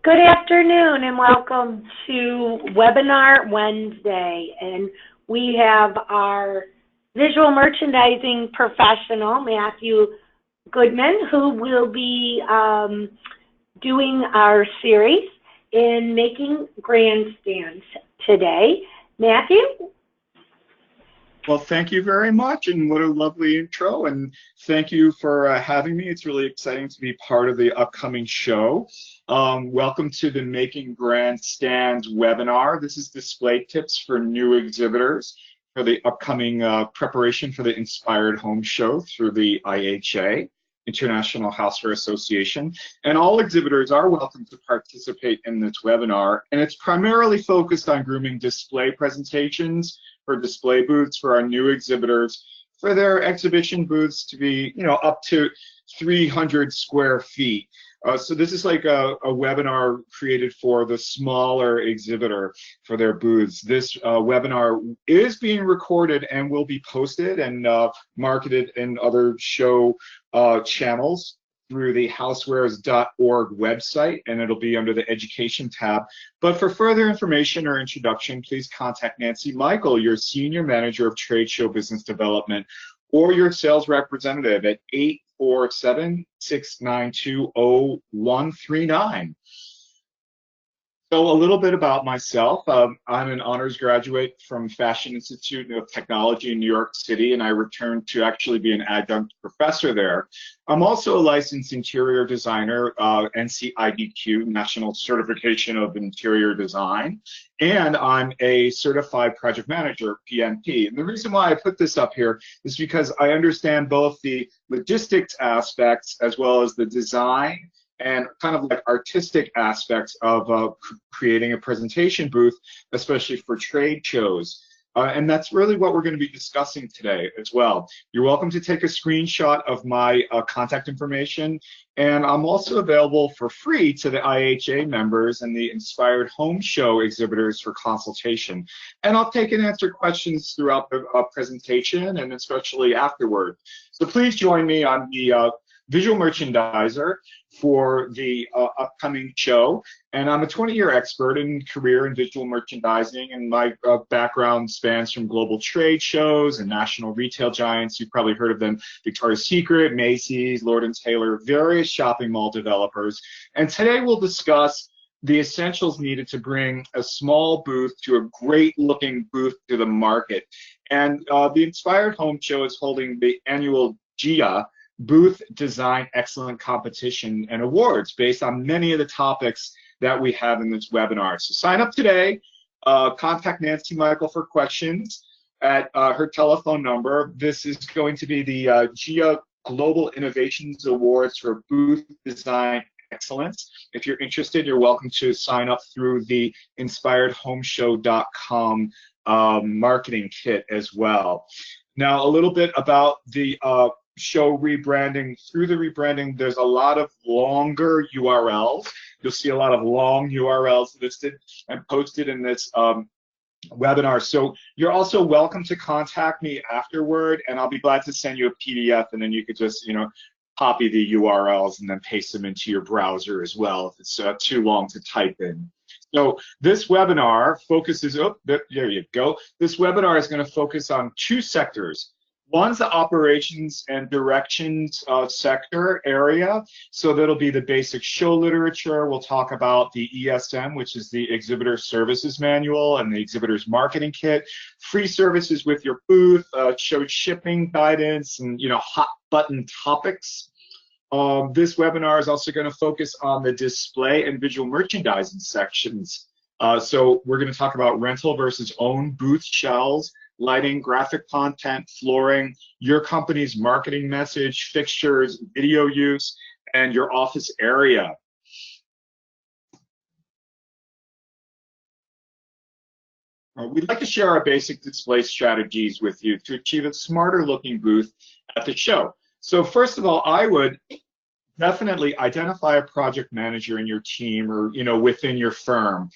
Good afternoon and welcome to Webinar Wednesday. And we have our visual merchandising professional, Matthew Goodman, who will be doing our series in making grandstands today. Matthew? Well, thank you very much, and what a lovely intro, and thank you for having me. It's really exciting to be part of the upcoming show. Welcome to the Making Grandstands webinar. This is display tips for new exhibitors for the upcoming preparation for the Inspired Home Show through the IHA, International Houseware Association. And all exhibitors are welcome to participate in this webinar, and it's primarily focused on grooming display presentations for display booths for our new exhibitors, for their exhibition booths to be, up to 300 square feet. So this is like a webinar created for the smaller exhibitor for their booths. This webinar is being recorded and will be posted and marketed in other show channels through the housewares.org website, and it'll be under the Education tab. But for further information or introduction, please contact Nancy Michael, your Senior Manager of Trade Show Business Development, or your sales representative at 847-692-0139. So a little bit about myself. I'm an honors graduate from Fashion Institute of Technology in New York City, and I returned to actually be an adjunct professor there. I'm also a licensed interior designer, NCIDQ, National Certification of Interior Design, and I'm a certified project manager, PMP. And the reason why I put this up here is because I understand both the logistics aspects as well as the design and kind of like artistic aspects of creating a presentation booth, especially for trade shows. And that's really what we're going to be discussing today as well. You're welcome to take a screenshot of my contact information, and I'm also available for free to the IHA members and the Inspired Home Show exhibitors for consultation. And I'll take and answer questions throughout the presentation and especially afterward. So please join me on the visual merchandiser for the upcoming show. And I'm a 20-year expert in career in visual merchandising, and my background spans from global trade shows and national retail giants. You've probably heard of them: Victoria's Secret, Macy's, Lord & Taylor, various shopping mall developers. And today we'll discuss the essentials needed to bring a small booth to a great-looking booth to the market. And the Inspired Home Show is holding the annual GIA, Booth Design Excellent Competition and Awards, based on many of the topics that we have in this webinar. So sign up today, contact Nancy Michael for questions at her telephone number. This is going to be the GIA Global Innovations Awards for Booth Design Excellence. If you're interested, you're welcome to sign up through the inspiredhomeshow.com marketing kit as well. Now, a little bit about the show rebranding. Through the rebranding, there's a lot of longer URLs. You'll see a lot of long URLs listed and posted in this webinar. So you're also welcome to contact me afterward, and I'll be glad to send you a PDF, and then you could just, copy the URLs and then paste them into your browser as well if it's too long to type in. So this webinar focuses, there you go. This webinar is going to focus on two sectors. One's the operations and directions sector area. So that'll be the basic show literature. We'll talk about the ESM, which is the Exhibitor Services Manual, and the Exhibitor's Marketing Kit, free services with your booth, show shipping guidance, and hot button topics. This webinar is also going to focus on the display and visual merchandising sections. So we're going to talk about rental versus own booth shelves, lighting, graphic content, flooring, your company's marketing message, fixtures, video use, and your office area. We'd like to share our basic display strategies with you to achieve a smarter looking booth at the show. So first of all, I would definitely identify a project manager in your team or within your firm.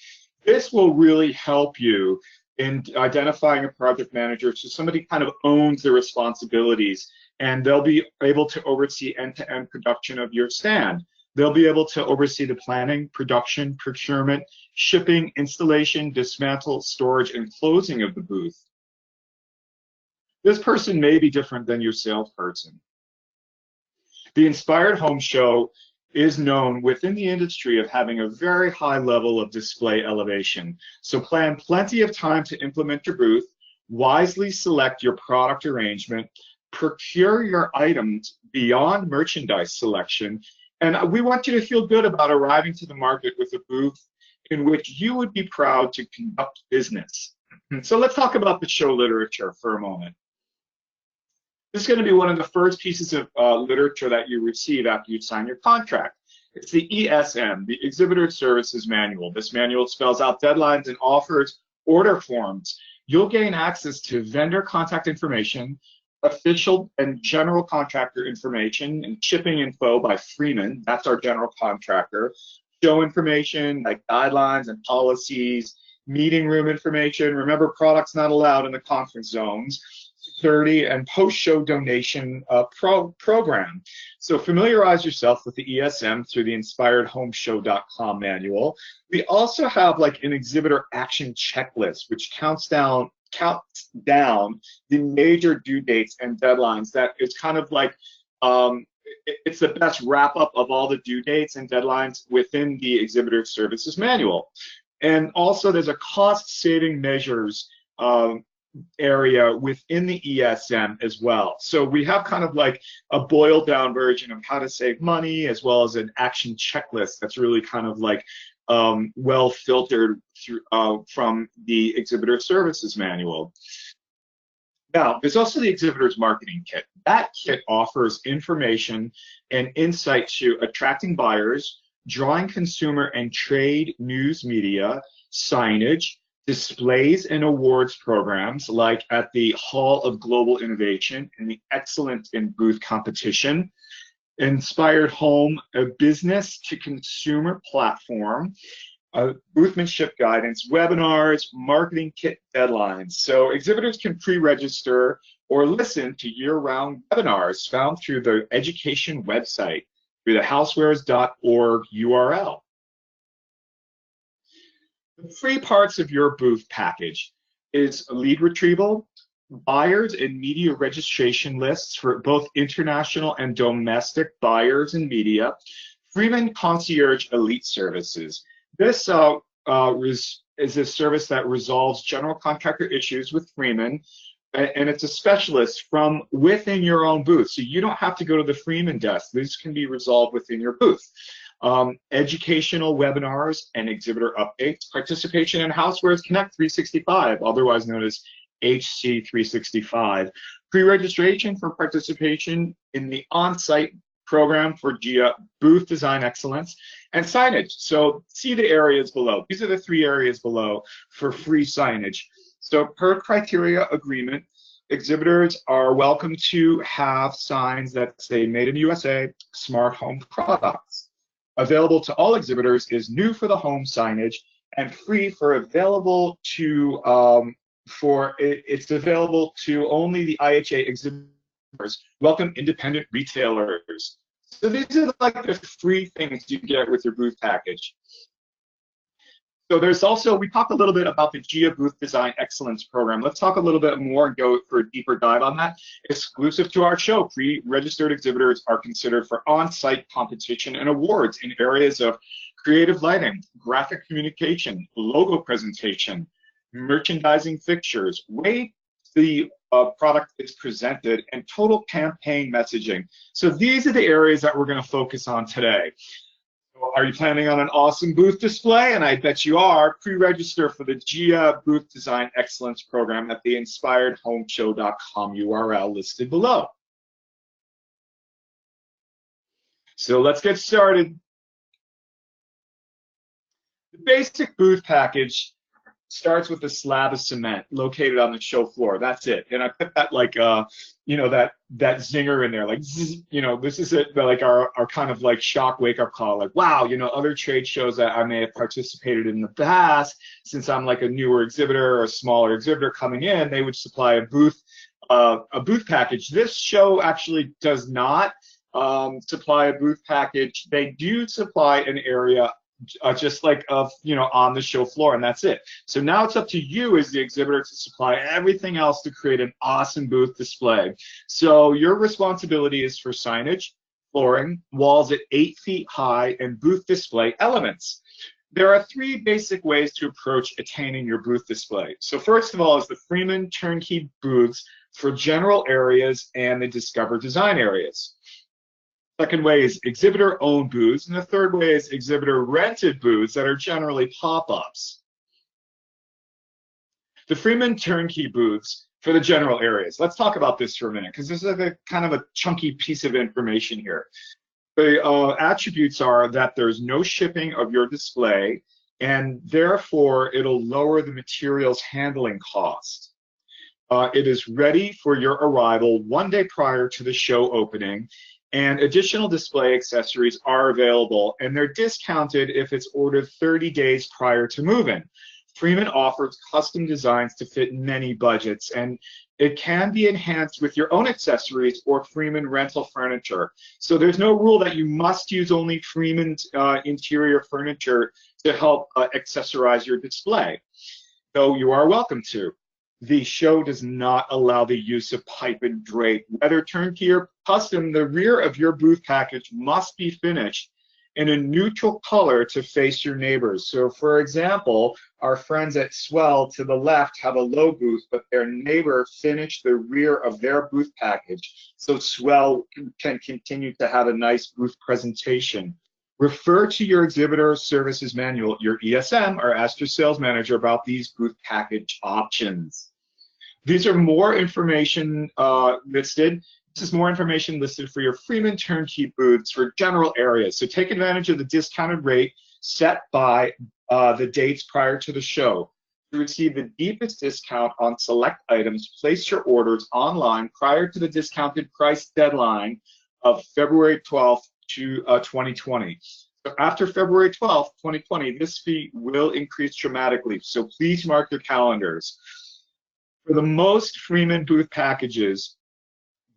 This will really help you in identifying a project manager, so somebody kind of owns the responsibilities, and they'll be able to oversee end-to-end production of your stand. They'll be able to oversee the planning, production, procurement, shipping, installation, dismantle, storage, and closing of the booth. This person may be different than your salesperson. The Inspired Home Show is known within the industry of having a very high level of display elevation. So plan plenty of time to implement your booth, wisely select your product arrangement, procure your items beyond merchandise selection, and we want you to feel good about arriving to the market with a booth in which you would be proud to conduct business. So let's talk about the show literature for a moment. This is going to be one of the first pieces of literature that you receive after you sign your contract. It's the ESM, the Exhibitor Services Manual. This manual spells out deadlines and offers order forms. You'll gain access to vendor contact information, official and general contractor information, and shipping info by Freeman. That's our general contractor. Show information like guidelines and policies, meeting room information. Remember, products not allowed in the conference zones. Security and post-show donation program. So familiarize yourself with the ESM through the inspiredhomeshow.com manual. We also have like an exhibitor action checklist, which counts down the major due dates and deadlines. That is kind of like it's the best wrap up of all the due dates and deadlines within the Exhibitor Services Manual. And also there's a cost saving measures area within the ESM as well. So we have kind of like a boiled down version of how to save money, as well as an action checklist that's really kind of like well filtered through, from the Exhibitor Services Manual. Now, there's also the Exhibitor's Marketing Kit. That kit offers information and insight to attracting buyers, drawing consumer and trade news media, signage, displays and awards programs like at the Hall of Global Innovation and the Excellence in Booth competition, Inspired Home, a business to consumer platform, boothmanship guidance, webinars, marketing kit deadlines. So exhibitors can pre-register or listen to year-round webinars found through the education website through the housewares.org URL. The three parts of your booth package is lead retrieval, buyers and media registration lists for both international and domestic buyers and media, Freeman Concierge Elite Services. This is a service that resolves general contractor issues with Freeman, and it's a specialist from within your own booth. So you don't have to go to the Freeman desk. This can be resolved within your booth. Educational webinars and exhibitor updates, participation in Housewares Connect 365, otherwise known as HC 365, pre-registration for participation in the on-site program for GIA Booth Design Excellence, and signage. So see the areas below. These are the three areas below for free signage. So per criteria agreement, exhibitors are welcome to have signs that say Made in USA, Smart Home Products. Available to all exhibitors is new for the home signage and free for available to it's available to only the IHA exhibitors. Welcome independent retailers. So these are like the free things you get with your booth package. So there's also, we talked a little bit about the GIA Booth Design Excellence Program. Let's talk a little bit more and go for a deeper dive on that. Exclusive to our show, pre-registered exhibitors are considered for on-site competition and awards in areas of creative lighting, graphic communication, logo presentation, merchandising fixtures, way the product is presented, and total campaign messaging. So these are the areas that we're going to focus on today. Are you planning on an awesome booth display? And I bet you are. Pre-register for the GIA Booth Design Excellence Program at the inspiredhomeshow.com URL listed below. So let's get started. The basic booth package starts with a slab of cement located on the show floor. That's it. And I put that like you know, that zinger in there, like zzz, you know, this is it, like our kind of like shock wake up call, like wow, you know, other trade shows that I may have participated in the past, since I'm like a newer exhibitor or a smaller exhibitor coming in, they would supply a booth package. This show actually does not. supply a booth package. They do supply an area just like on the show floor, and that's it. So now it's up to you as the exhibitor to supply everything else to create an awesome booth display. So your responsibility is for signage, flooring, walls at 8 feet high, and booth display elements. There are 3 basic ways to approach attaining your booth display. So first of all is the Freeman turnkey booths for general areas and the Discover design areas. Second way is exhibitor-owned booths, and the third way is exhibitor-rented booths that are generally pop-ups. The Freeman turnkey booths for the general areas. Let's talk about this for a minute, because this is a kind of a chunky piece of information here. The attributes are that there's no shipping of your display, and therefore it'll lower the materials handling cost. It is ready for your arrival 1 day prior to the show opening, and additional display accessories are available, and they're discounted if it's ordered 30 days prior to move-in. Freeman offers custom designs to fit many budgets, and it can be enhanced with your own accessories or Freeman rental furniture. So there's no rule that you must use only Freeman's interior furniture to help accessorize your display, though you are welcome to. The show does not allow the use of pipe and drape. Whether turnkey or custom, the rear of your booth package must be finished in a neutral color to face your neighbors. So for example, our friends at Swell to the left have a low booth, but their neighbor finished the rear of their booth package, so Swell can continue to have a nice booth presentation. Refer to your exhibitor services manual, your ESM, or ask your sales manager about these booth package options. These are more information listed. This is more information listed for your Freeman turnkey booths for general areas. So take advantage of the discounted rate set by the dates prior to the show. To receive the deepest discount on select items, place your orders online prior to the discounted price deadline of February 12th to 2020. So after February 12th, 2020, this fee will increase dramatically. So please mark your calendars. For the most Freeman booth packages,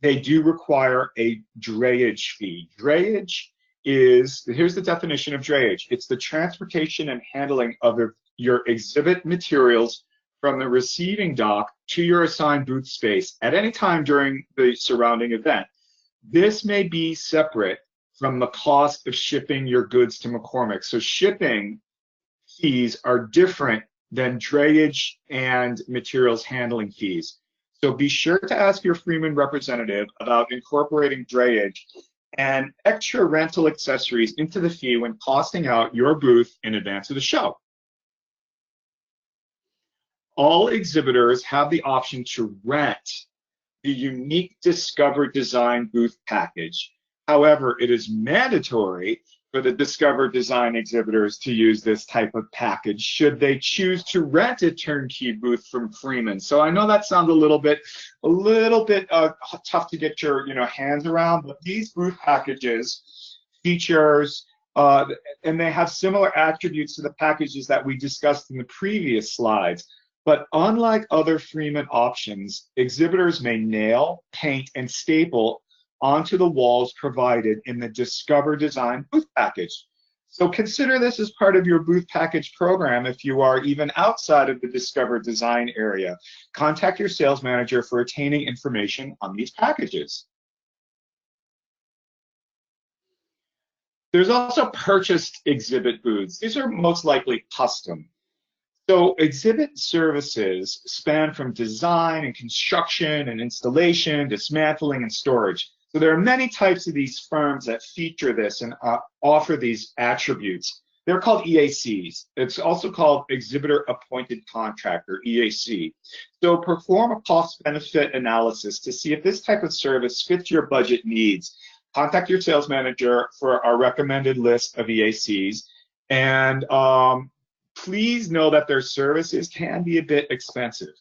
they do require a drayage fee. Drayage is, here's the definition of drayage. It's the transportation and handling of your exhibit materials from the receiving dock to your assigned booth space at any time during the surrounding event. This may be separate from the cost of shipping your goods to McCormick. So shipping fees are different than drayage and materials handling fees. So be sure to ask your Freeman representative about incorporating drayage and extra rental accessories into the fee when costing out your booth in advance of the show. All exhibitors have the option to rent the unique Discover Design booth package. However, it is mandatory for the Discover Design exhibitors to use this type of package should they choose to rent a turnkey booth from Freeman. So I know that sounds a little bit tough to get your hands around, but these booth packages features and they have similar attributes to the packages that we discussed in the previous slides. But unlike other Freeman options, exhibitors may nail, paint, and staple onto the walls provided in the Discover Design booth package. So consider this as part of your booth package program if you are even outside of the Discover Design area. Contact your sales manager for attaining information on these packages. There's also purchased exhibit booths. These are most likely custom. So exhibit services span from design and construction and installation, dismantling and storage. So there are many types of these firms that feature this and offer these attributes. They're called EACs. It's also called Exhibitor Appointed Contractor, EAC. So perform a cost-benefit analysis to see if this type of service fits your budget needs. Contact your sales manager for our recommended list of EACs. And please know that their services can be a bit expensive.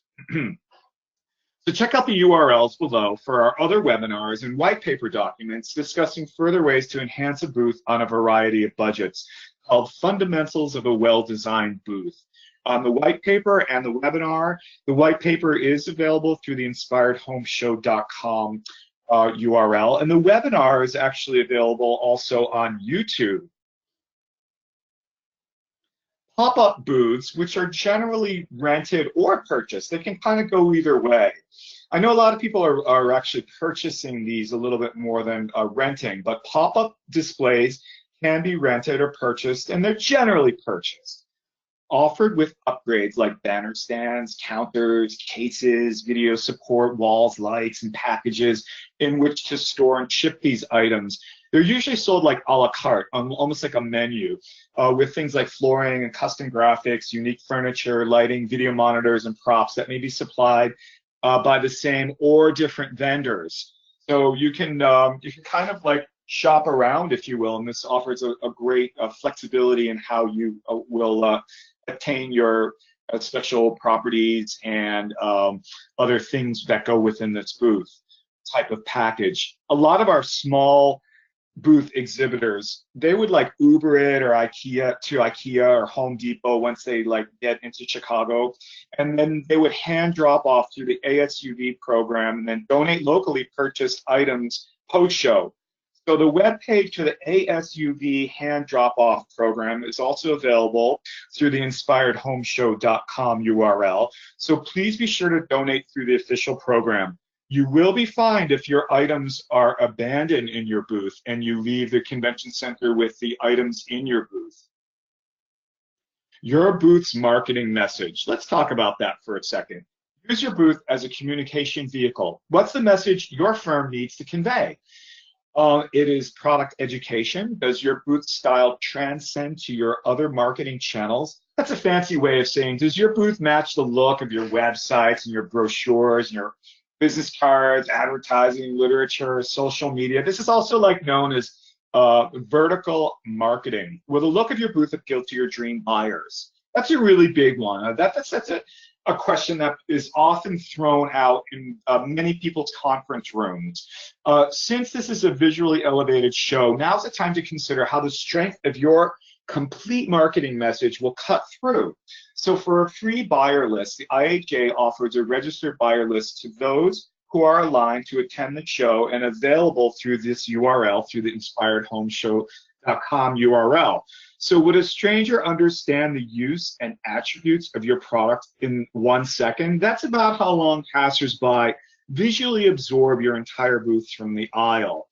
So check out the URLs below for our other webinars and white paper documents discussing further ways to enhance a booth on a variety of budgets called Fundamentals of a Well-Designed Booth. On the white paper and the webinar, the white paper is available through the inspiredhomeshow.com URL. And the webinar is actually available also on YouTube. Pop-up booths, which are generally rented or purchased. They can kind of go either way. I know a lot of people are actually purchasing these a little bit more than renting, but pop-up displays can be rented or purchased, and they're generally purchased. Offered with upgrades like banner stands, counters, cases, video support, walls, lights, and packages in which to store and ship these items. They're usually sold like a la carte, almost like a menu, with things like flooring and custom graphics, unique furniture, lighting, video monitors, and props that may be supplied by the same or different vendors. So you can kind of like shop around, if you will, and this offers a great flexibility in how you will attain your special properties and other things that go within this booth type of package. A lot of our small booth exhibitors, they would like Uber it or IKEA or Home Depot once they like get into Chicago, and then they would hand drop off through the ASUV program and then donate locally purchased items post-show. So the web page for the ASUV hand drop-off program is also available through the inspiredhomeshow.com URL. So please be sure to donate through the official program. You will be fined if your items are abandoned in your booth and you leave the convention center with the items in your booth. Your booth's marketing message. Let's talk about that for a second. Use your booth as a communication vehicle. What's the message your firm needs to convey? It is product education. Does your booth style transcend to your other marketing channels? That's a fancy way of saying, does your booth match the look of your websites and your brochures and your business cards, advertising, literature, social media? This is also like known as vertical marketing. Will the look of your booth appeal to your dream buyers? That's a really big one. That's a question that is often thrown out in many people's conference rooms. Since this is a visually elevated show, now's the time to consider how the strength of your complete marketing message will cut through. So for a free buyer list, the IHA offers a registered buyer list to those who are aligned to attend the show and available through this URL, through the inspiredhomeshow.com URL. So would a stranger understand the use and attributes of your product in 1 second? That's about how long passersby visually absorb your entire booth from the aisle.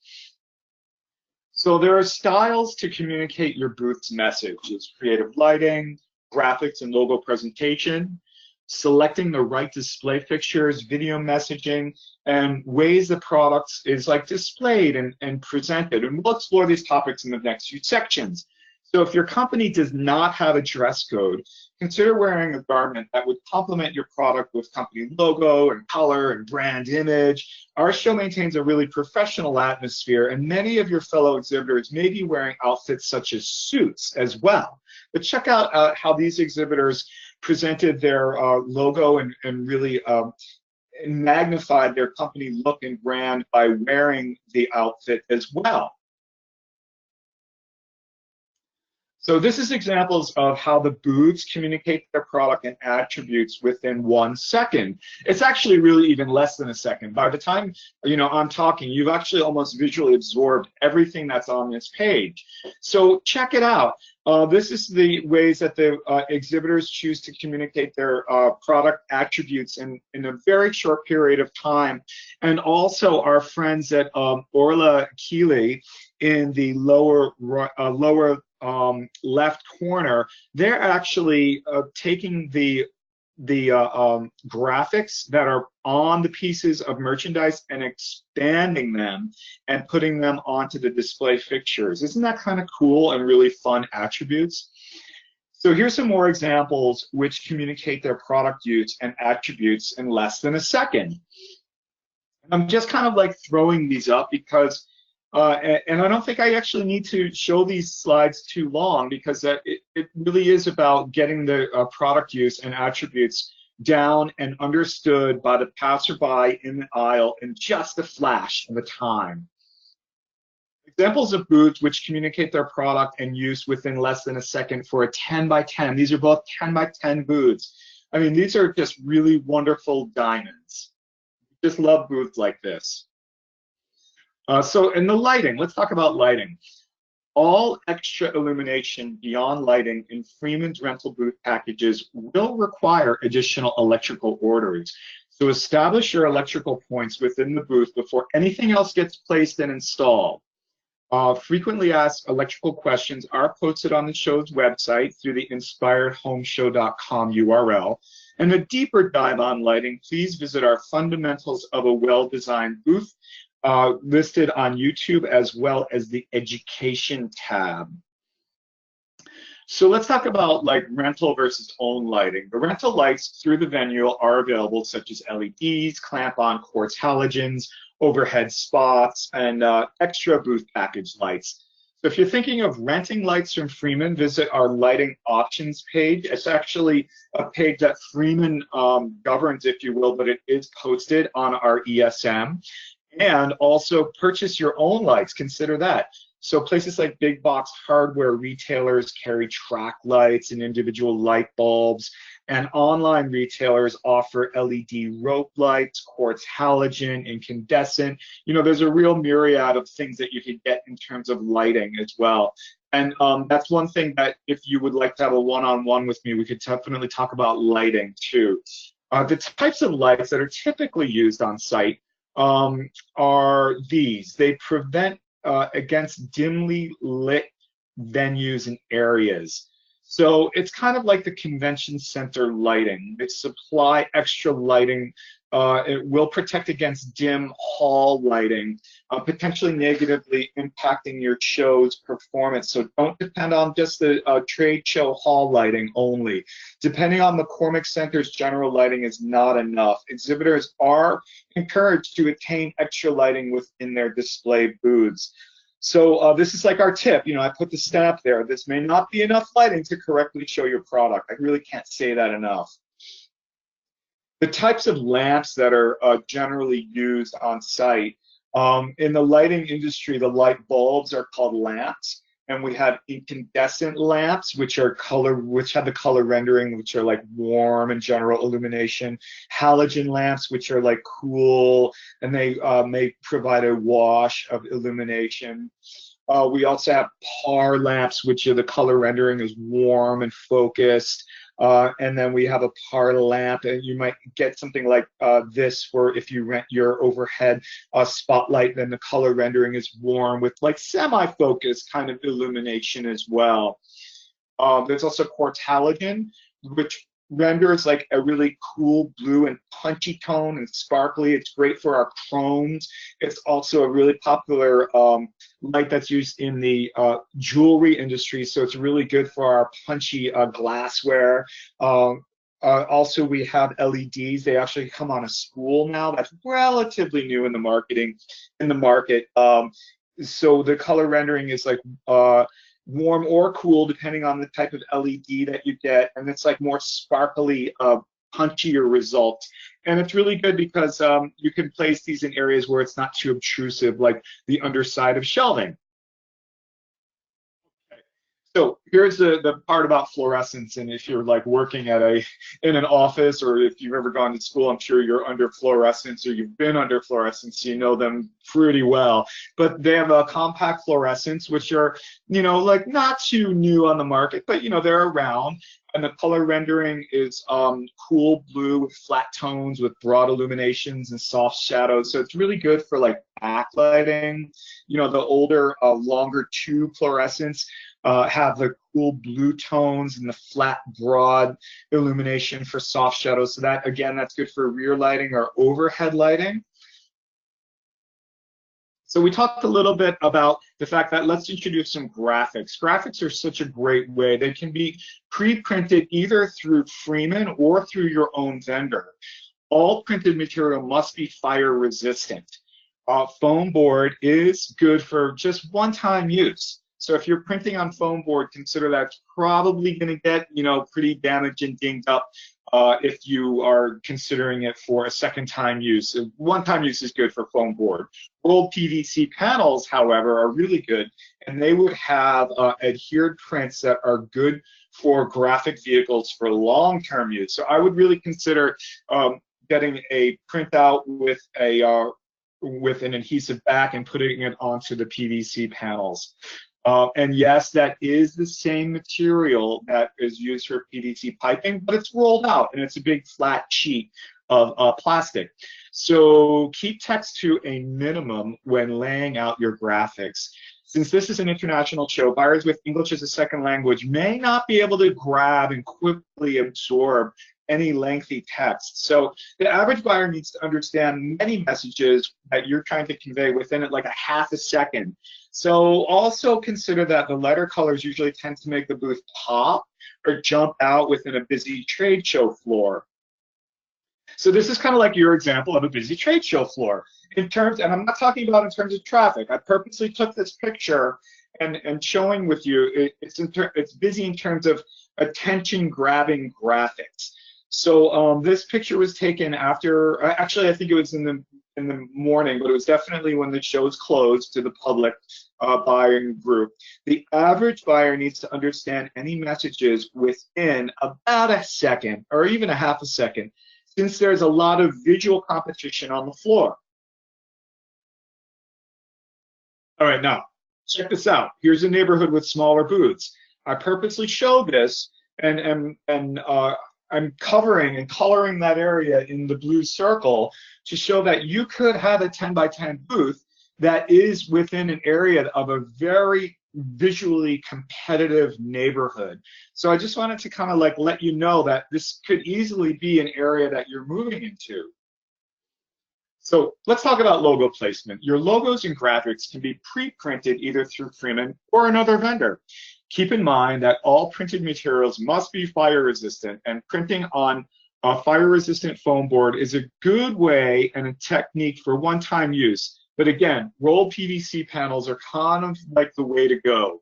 So there are styles to communicate your booth's message. It's creative lighting, graphics and logo presentation, selecting the right display fixtures, video messaging, and ways the products is like displayed and presented. And we'll explore these topics in the next few sections. So if your company does not have a dress code, consider wearing a garment that would complement your product with company logo and color and brand image. Our show maintains a really professional atmosphere, and many of your fellow exhibitors may be wearing outfits such as suits as well. But check out how these exhibitors presented their logo and really magnified their company look and brand by wearing the outfit as well. So this is examples of how the booths communicate their product and attributes within 1 second. It's actually really even less than a second. By the time I'm talking, you've actually almost visually absorbed everything that's on this page. So check it out. This is the ways that the exhibitors choose to communicate their product attributes in a very short period of time. And also our friends at Orla Keeley in the lower left corner, they're actually taking the graphics that are on the pieces of merchandise and expanding them and putting them onto the display fixtures. Isn't that kind of cool and really fun attributes? So here's some more examples which communicate their product use and attributes in less than a second. I'm just kind of like throwing these up because and I don't think I actually need to show these slides too long because it really is about getting the product use and attributes down and understood by the passerby in the aisle in just a flash of a time. Examples of booths which communicate their product and use within less than a second for a 10 by 10. These are both 10 by 10 booths. I mean, these are just really wonderful diamonds. Just love booths like this. So in the lighting, let's talk about lighting. All extra illumination beyond lighting in Freeman's rental booth packages will require additional electrical orders. So establish your electrical points within the booth before anything else gets placed and installed. Frequently asked electrical questions are posted on the show's website through the inspiredhomeshow.com URL. And a deeper dive on lighting, please visit our Fundamentals of a Well-Designed Booth listed on YouTube, as well as the Education tab. So let's talk about like rental versus own lighting. The rental lights through the venue are available, such as LEDs, clamp-on quartz halogens, overhead spots, and extra booth package lights. So if you're thinking of renting lights from Freeman, visit our lighting options page. It's actually a page that Freeman governs, if you will, but it is posted on our ESM. And also purchase your own lights, consider that. So places like big box hardware retailers carry track lights and individual light bulbs, and online retailers offer LED rope lights, quartz halogen, incandescent. You know, there's a real myriad of things that you could get in terms of lighting as well. And that's one thing that if you would like to have a one-on-one with me, we could definitely talk about lighting too. The types of lights that are typically used on site are these. They prevent against dimly lit venues and areas. So it's kind of like the convention center lighting. They supply extra lighting. It will protect against dim hall lighting, potentially negatively impacting your show's performance. So don't depend on just the trade show hall lighting only. Depending on McCormick Center's general lighting is not enough. Exhibitors are encouraged to attain extra lighting within their display booths. So this is like our tip. You know, I put the stamp there. This may not be enough lighting to correctly show your product. I really can't say that enough. The types of lamps that are generally used on site. In the lighting industry, the light bulbs are called lamps, and we have incandescent lamps, which have the color rendering, which are like warm and general illumination. Halogen lamps, which are like cool, and they may provide a wash of illumination. We also have PAR lamps, which are the color rendering is warm and focused. And then we have a PAR lamp, and you might get something like this for if you rent your overhead spotlight, then the color rendering is warm with like semi-focused kind of illumination as well. There's also quartz halogen, which renders like a really cool blue and punchy tone and sparkly. It's great for our chromes. It's also a really popular light that's used in the jewelry industry, so it's really good for our punchy glassware. Also, we have LEDs. They actually come on a spool now. That's relatively new in the market. So the color rendering is like warm or cool depending on the type of LED that you get, and it's like more sparkly, punchier results. And it's really good because you can place these in areas where it's not too obtrusive, like the underside of shelving. So here's the part about fluorescence, and if you're like working at in an office, or if you've ever gone to school, I'm sure you're under fluorescence, or you've been under fluorescence, you know them pretty well. But they have a compact fluorescents, which are, you know, like not too new on the market, but you know they're around. And the color rendering is cool blue with flat tones with broad illuminations and soft shadows. So it's really good for like backlighting. You know, the older, longer tube fluorescents have the cool blue tones and the flat, broad illumination for soft shadows. So that, again, that's good for rear lighting or overhead lighting. So we talked a little bit about the fact that let's introduce some graphics. Graphics are such a great way. They can be pre-printed either through Freeman or through your own vendor. All printed material must be fire resistant. Foam board is good for just one-time use. So if you're printing on foam board, consider that's probably going to get, you know, pretty damaged and dinged up if you are considering it for a second-time use. One-time use is good for foam board. Rolled PVC panels, however, are really good, and they would have adhered prints that are good for graphic vehicles for long-term use. So I would really consider getting a printout with a with an adhesive back and putting it onto the PVC panels. And yes, that is the same material that is used for PVC piping, but it's rolled out and it's a big flat sheet of plastic. So keep text to a minimum when laying out your graphics. Since this is an international show, buyers with English as a second language may not be able to grab and quickly absorb any lengthy text. So the average buyer needs to understand many messages that you're trying to convey within it like a half a second. So also consider that the letter colors usually tend to make the booth pop or jump out within a busy trade show floor. So this is kind of like your example of a busy trade show floor. In terms, and I'm not talking about in terms of traffic. I purposely took this picture and showing with you, it's busy in terms of attention-grabbing graphics. So this picture was taken after, actually I think it was in the morning, but it was definitely when the show's closed to the public buying group. The average buyer needs to understand any messages within about a second or even a half a second, since there's a lot of visual competition on the floor. All right, now, check this out. Here's a neighborhood with smaller booths. I purposely showed this, and I'm covering and coloring that area in the blue circle to show that you could have a 10 by 10 booth that is within an area of a very visually competitive neighborhood. So I just wanted to kind of like let you know that this could easily be an area that you're moving into. So let's talk about logo placement. Your logos and graphics can be pre-printed either through Freeman or another vendor. Keep in mind that all printed materials must be fire resistant, and printing on a fire resistant foam board is a good way and a technique for one-time use. But again, rolled PVC panels are kind of like the way to go.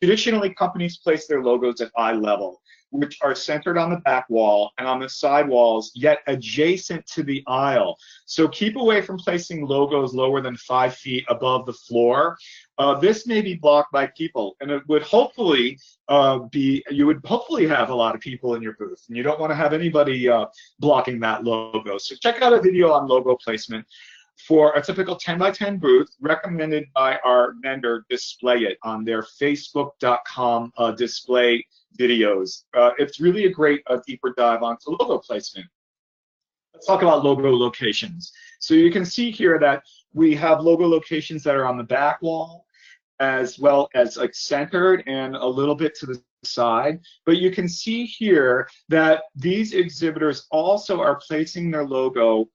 Traditionally, companies place their logos at eye level, which are centered on the back wall and on the side walls, yet adjacent to the aisle. So keep away from placing logos lower than 5 feet above the floor. This may be blocked by people, and it would hopefully you would hopefully have a lot of people in your booth, and you don't want to have anybody blocking that logo. So check out a video on logo placement. For a typical 10 by 10 booth, recommended by our vendor, Display It, on their facebook.com display videos. It's really a great deeper dive onto logo placement. Let's talk about logo locations. So you can see here that we have logo locations that are on the back wall, as well as like centered and a little bit to the side. But you can see here that these exhibitors also are placing their logo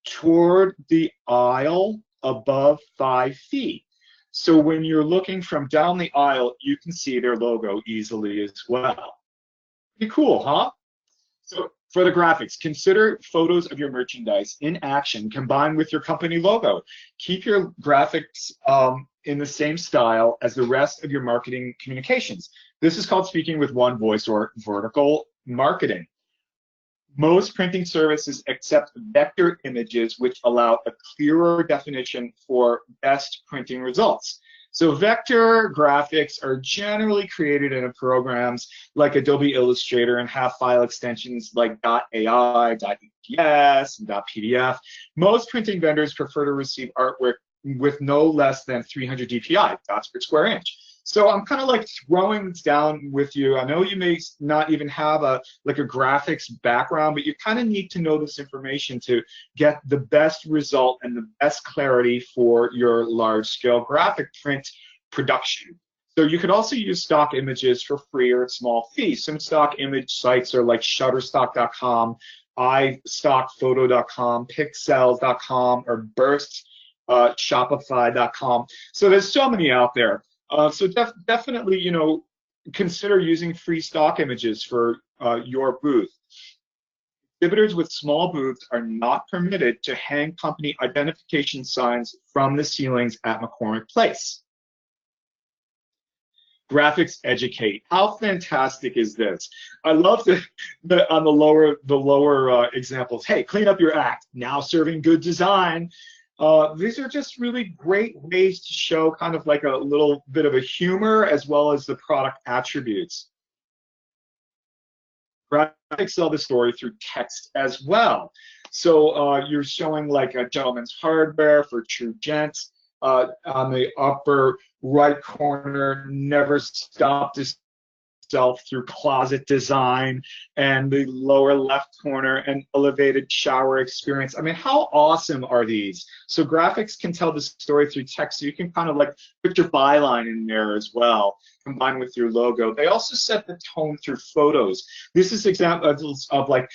toward the aisle above 5 feet. So when you're looking from down the aisle, you can see their logo easily as well. Pretty cool, huh? So for the graphics, consider photos of your merchandise in action combined with your company logo. Keep your graphics in the same style as the rest of your marketing communications. This is called speaking with one voice or vertical marketing. Most printing services accept vector images, which allow a clearer definition for best printing results. So vector graphics are generally created in programs like Adobe Illustrator and have file extensions like .ai, .eps, and .pdf. Most printing vendors prefer to receive artwork with no less than 300 dpi, dots per square inch. So I'm kind of like throwing this down with you. I know you may not even have a graphics background, but you kind of need to know this information to get the best result and the best clarity for your large scale graphic print production. So you could also use stock images for free or at small fees. Some stock image sites are like Shutterstock.com, iStockPhoto.com, Pixels.com, or Burst, Shopify.com. So there's so many out there. So definitely, you know, consider using free stock images for your booth. Exhibitors with small booths are not permitted to hang company identification signs from the ceilings at McCormick Place. Graphics educate. How fantastic is this? I love on the lower examples. Hey, clean up your act. Now serving good design. These are just really great ways to show kind of like a little bit of a humor as well as the product attributes. Graphics tell the story through text as well. So you're showing like a gentleman's hardware for true gents. On the upper right corner, never stop to self through closet design, and the lower left corner, an elevated shower experience. I mean, how awesome are these? So graphics can tell the story through text. So you can kind of like put your byline in there as well, combined with your logo. They also set the tone through photos. This is examples of like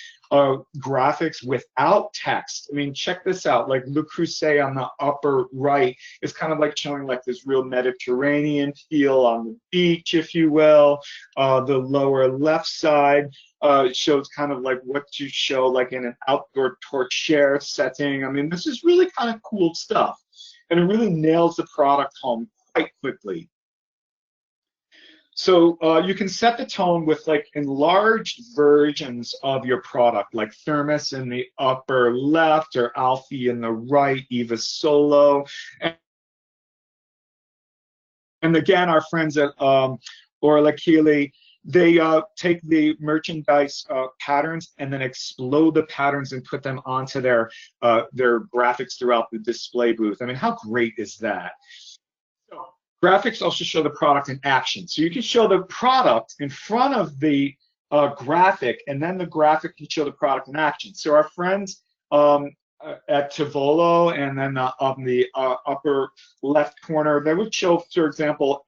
graphics without text. I mean, check this out. Like Le Creuset on the upper right is kind of like showing like this real Mediterranean feel on the beach, if you will. The lower left side shows kind of like what you show like in an outdoor torchère setting. I mean, this is really kind of cool stuff. And it really nails the product home quite quickly. So you can set the tone with like enlarged versions of your product, like Thermos in the upper left or Alfie in the right, Eva Solo. And again, our friends at Orla Keeley, they take the merchandise patterns and then explode the patterns and put them onto their graphics throughout the display booth. I mean, how great is that? So, graphics also show the product in action. So you can show the product in front of the graphic, and then the graphic can show the product in action. So our friends at Tivolo, and then on the upper left corner, they would show, for example,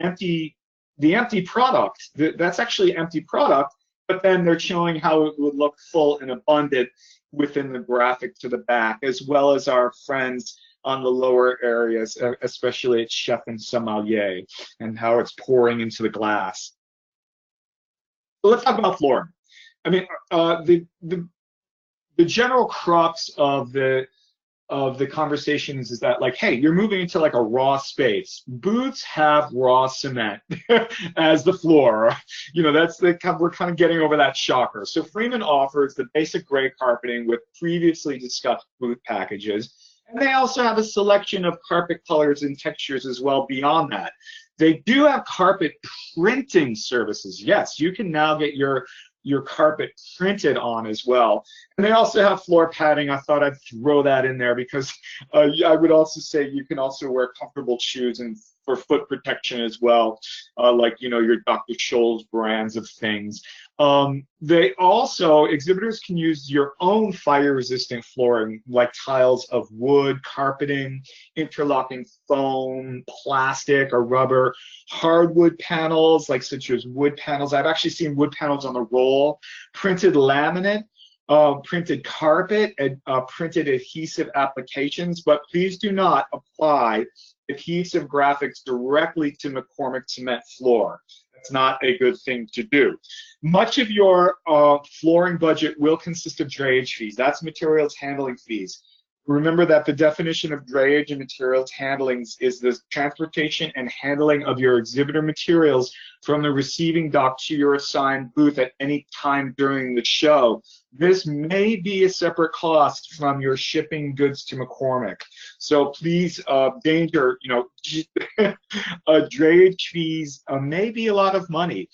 the empty product. That's actually empty product, but then they're showing how it would look full and abundant within the graphic to the back, as well as our friends on the lower areas, especially at Chef and Sommelier, and how it's pouring into the glass. So let's talk about flooring. I mean, the general crux of the conversation is that, like, hey, you're moving into like a raw space. Booths have raw cement as the floor. You know, we're kind of getting over that shocker. So Freeman offers the basic gray carpeting with previously discussed booth packages. And they also have a selection of carpet colors and textures as well beyond that. They do have carpet printing services. Yes, you can now get your carpet printed on as well. And they also have floor padding. I thought I'd throw that in there because I would also say you can also wear comfortable shoes and for foot protection as well, like, you know, your Dr. Scholl's brands of things. They also, exhibitors can use your own fire-resistant flooring, like tiles of wood, carpeting, interlocking foam, plastic or rubber, hardwood panels, like such as wood panels. I've actually seen wood panels on the roll, printed laminate, printed carpet, and printed adhesive applications, but please do not apply adhesive graphics directly to McCormick cement floor. That's not a good thing to do. Much of your flooring budget will consist of drayage fees. That's materials handling fees. Remember that the definition of drayage and materials handling is the transportation and handling of your exhibitor materials from the receiving dock to your assigned booth at any time during the show. This may be a separate cost from your shipping goods to McCormick. So please, danger, you know, drayage fees may be a lot of money.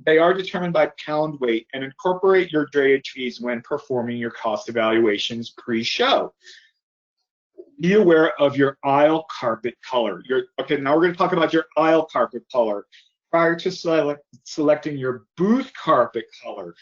They are determined by pound weight, and incorporate your drayage fees when performing your cost evaluations pre-show. Be aware of your aisle carpet color. Okay, now we're going to talk about your aisle carpet color prior to selecting your booth carpet color.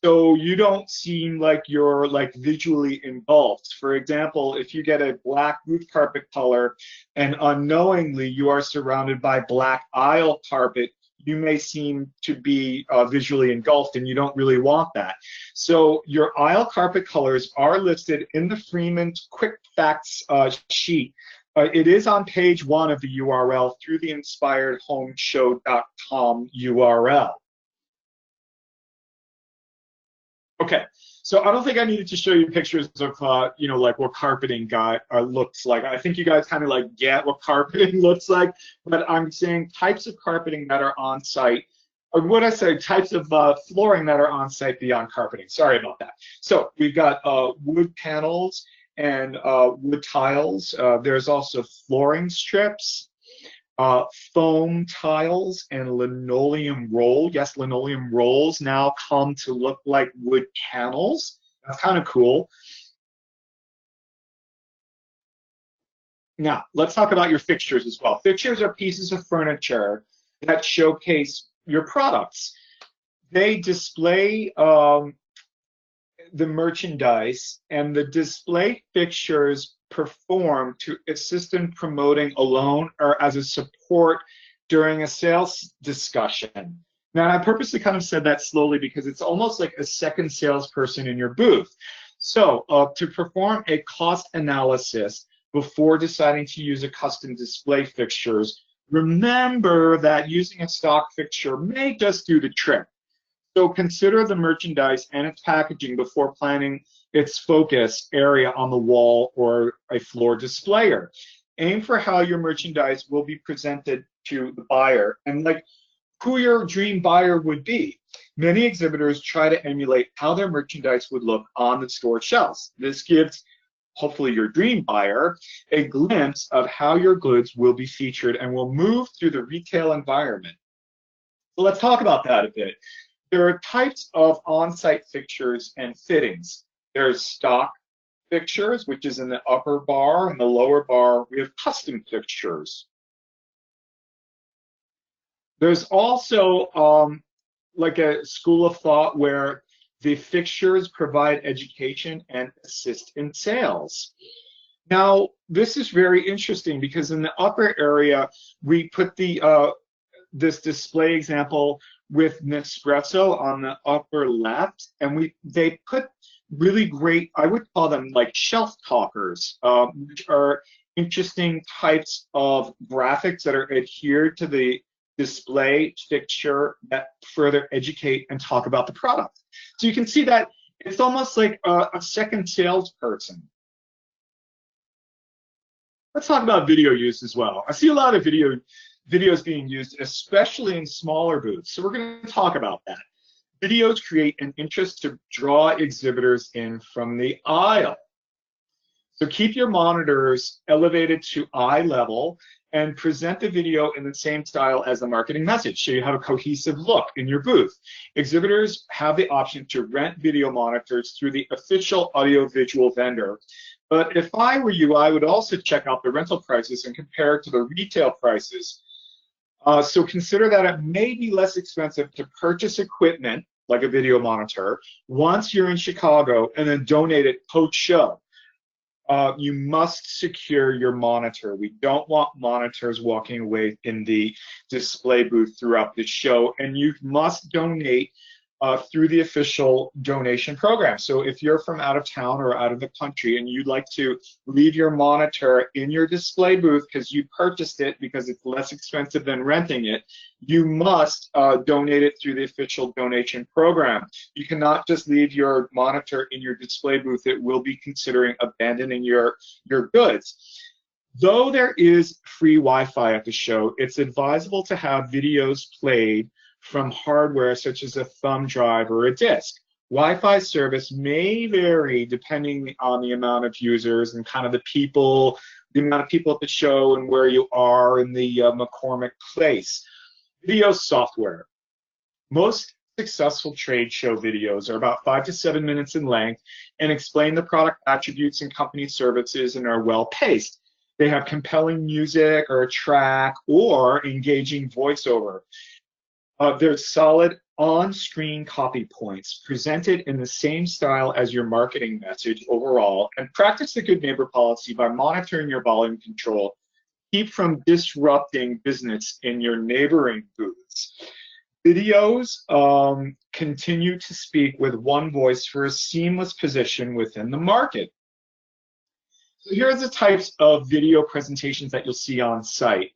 So you don't seem like you're like visually engulfed. For example, if you get a black booth carpet color and unknowingly you are surrounded by black aisle carpet, you may seem to be visually engulfed, and you don't really want that. So your aisle carpet colors are listed in the Freeman Quick Facts sheet. It is on page 1 of the URL through the inspiredhomeshow.com URL. Okay, so I don't think I needed to show you pictures of, you know, like what carpeting looks like. I think you guys kind of like get what carpeting looks like, but I'm saying types of carpeting that are on site, or what I say, types of flooring that are on site beyond carpeting. Sorry about that. So we've got wood panels and wood tiles. There's also flooring strips, foam tiles, and linoleum roll. Yes, linoleum rolls now come to look like wood panels. That's kind of cool. Now, let's talk about your fixtures as well. Fixtures are pieces of furniture that showcase your products. They display the merchandise, and the display fixtures perform to assist in promoting alone or as a support during a sales discussion. Now, I purposely kind of said that slowly because it's almost like a second salesperson in your booth. So, to perform a cost analysis before deciding to use a custom display fixtures, remember that using a stock fixture may just do the trick. So consider the merchandise and its packaging before planning its focus area on the wall or a floor displayer. Aim for how your merchandise will be presented to the buyer and like who your dream buyer would be. Many exhibitors try to emulate how their merchandise would look on the store shelves. This gives hopefully your dream buyer a glimpse of how your goods will be featured and will move through the retail environment. So let's talk about that a bit. There are types of on-site fixtures and fittings. There's stock fixtures, which is in the upper bar, and the lower bar, we have custom fixtures. There's also like a school of thought where the fixtures provide education and assist in sales. Now, this is very interesting because in the upper area, we put this display example with Nespresso on the upper left, and they put really great, I would call them like shelf talkers, which are interesting types of graphics that are adhered to the display fixture that further educate and talk about the product. So you can see that it's almost like a second salesperson. Let's talk about video use as well. I see a lot of videos being used, especially in smaller booths. So we're going to talk about that. Videos create an interest to draw exhibitors in from the aisle. So keep your monitors elevated to eye level and present the video in the same style as the marketing message, so you have a cohesive look in your booth. Exhibitors have the option to rent video monitors through the official audiovisual vendor. But if I were you, I would also check out the rental prices and compare it to the retail prices. So consider that it may be less expensive to purchase equipment, like a video monitor, once you're in Chicago and then donate it post-show. You must secure your monitor. We don't want monitors walking away in the display booth throughout the show, and you must donate through the official donation program. So if you're from out of town or out of the country and you'd like to leave your monitor in your display booth because you purchased it because it's less expensive than renting it, you must donate it through the official donation program. You cannot just leave your monitor in your display booth. It will be considering abandoning your goods. Though there is free Wi-Fi at the show, it's advisable to have videos played from hardware such as a thumb drive or a disk. Wi-Fi service may vary depending on the amount of users and kind of the amount of people at the show and where you are in the McCormick place. Video software. Most successful trade show videos are about 5 to 7 minutes in length and explain the product attributes and company services and are well paced. They have compelling music or a track or engaging voiceover. There's solid on-screen copy points presented in the same style as your marketing message overall, and practice the good neighbor policy by monitoring your volume control. Keep from disrupting business in your neighboring booths. Videos continue to speak with one voice for a seamless position within the market. So here are the types of video presentations that you'll see on site.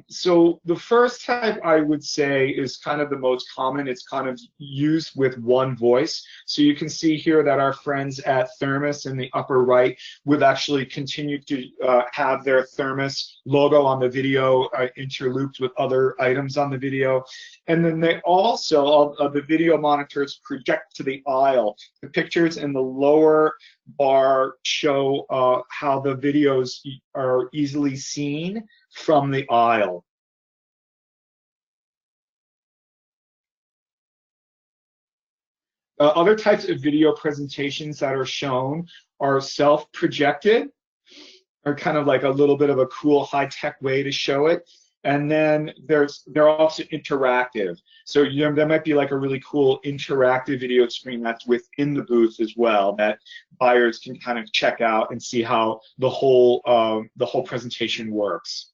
So the first type I would say is kind of the most common. It's kind of used with one voice. So you can see here that our friends at Thermos in the upper right would actually continue to have their Thermos logo on the video interlooped with other items on the video. And then they also, the video monitors project to the aisle. The pictures in the lower bar show how the videos are easily seen from the aisle. Other types of video presentations that are shown are self-projected, or kind of like a little bit of a cool high-tech way to show it. And then they're also interactive. So there might be like a really cool interactive video screen that's within the booth as well that buyers can kind of check out and see how the whole presentation works.